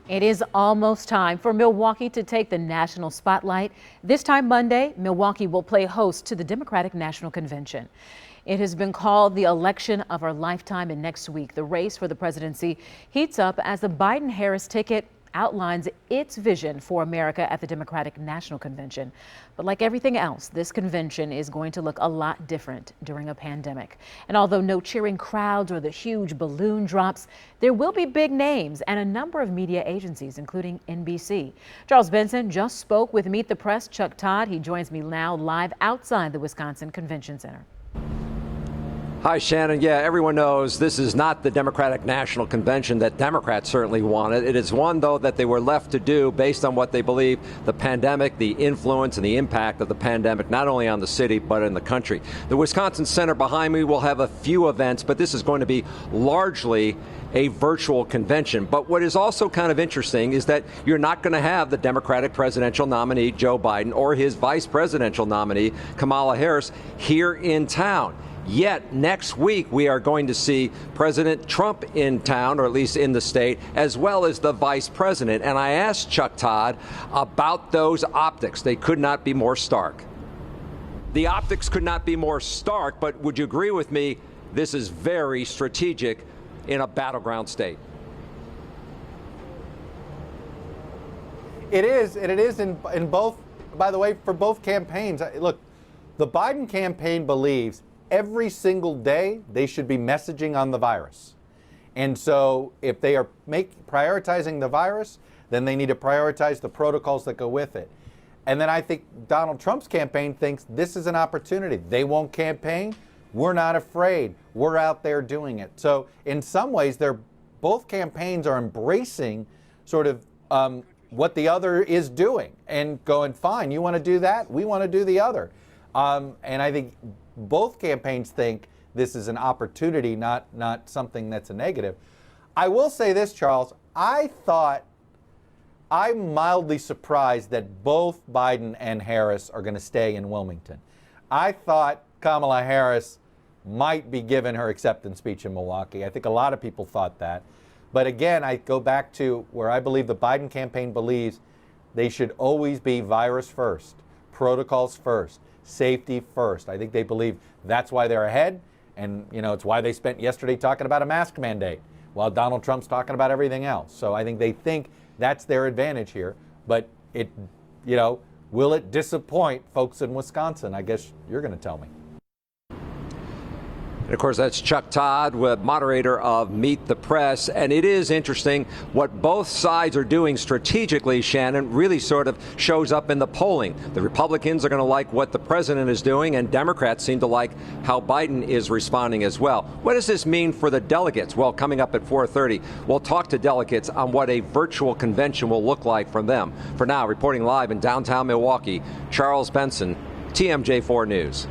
It is almost time for Milwaukee to take the national spotlight. This time Monday, Milwaukee will play host to the Democratic National Convention. It has been called the election of our lifetime, and next week the race for the presidency heats up as the Biden-Harris ticket outlines its vision for America at the Democratic National Convention. But like everything else, this convention is going to look a lot different during a pandemic. And although no cheering crowds or the huge balloon drops, there will be big names and a number of media agencies, including NBC. Charles Benson just spoke with Meet the Press Chuck Todd. He joins me now live outside the Wisconsin Convention Center. Hi, Shannon. Yeah, everyone knows this is not the Democratic National Convention that Democrats certainly wanted. It is one, though, that they were left to do based on what they believe the pandemic, the influence and the impact of the pandemic, not only on the city, but in the country. The Wisconsin Center behind me will have a few events, but this is going to be largely a virtual convention. But what is also kind of interesting is that you're not going to have the Democratic presidential nominee, Joe Biden, or his vice presidential nominee, Kamala Harris, here in town. Yet next week we are going to see President Trump in town, or at least in the state, as well as the vice president. And I asked Chuck Todd about those optics. They could not be more stark. The optics could not be more stark, but would you agree with me, this is very strategic in a battleground state? It is, and it is in both, by the way, for both campaigns. Look, the Biden campaign believes every single day they should be messaging on the virus. And so if they are prioritizing the virus, then they need to prioritize the protocols that go with it. And then I think Donald Trump's campaign thinks this is an opportunity. They won't campaign. We're not afraid. We're out there doing it. So in some ways, both campaigns are embracing sort of what the other is doing and going, fine, you want to do that? We want to do the other. And I think both campaigns think this is an opportunity, not something that's a negative. I will say this, Charles. I'm mildly surprised that both Biden and Harris are going to stay in Wilmington. I thought Kamala Harris might be given her acceptance speech in Milwaukee. I think a lot of people thought that. But again, I go back to where I believe the Biden campaign believes they should always be virus first, protocols first, safety first. I think they believe that's why they're ahead. And, it's why they spent yesterday talking about a mask mandate while Donald Trump's talking about everything else. So I think they think that's their advantage here. But will it disappoint folks in Wisconsin? I guess you're going to tell me. And of course, that's Chuck Todd, moderator of Meet the Press. And it is interesting what both sides are doing strategically, Shannon, really sort of shows up in the polling. The Republicans are going to like what the president is doing, and Democrats seem to like how Biden is responding as well. What does this mean for the delegates? Well, coming up at 4:30, we'll talk to delegates on what a virtual convention will look like from them. For now, reporting live in downtown Milwaukee, Charles Benson, TMJ4 News.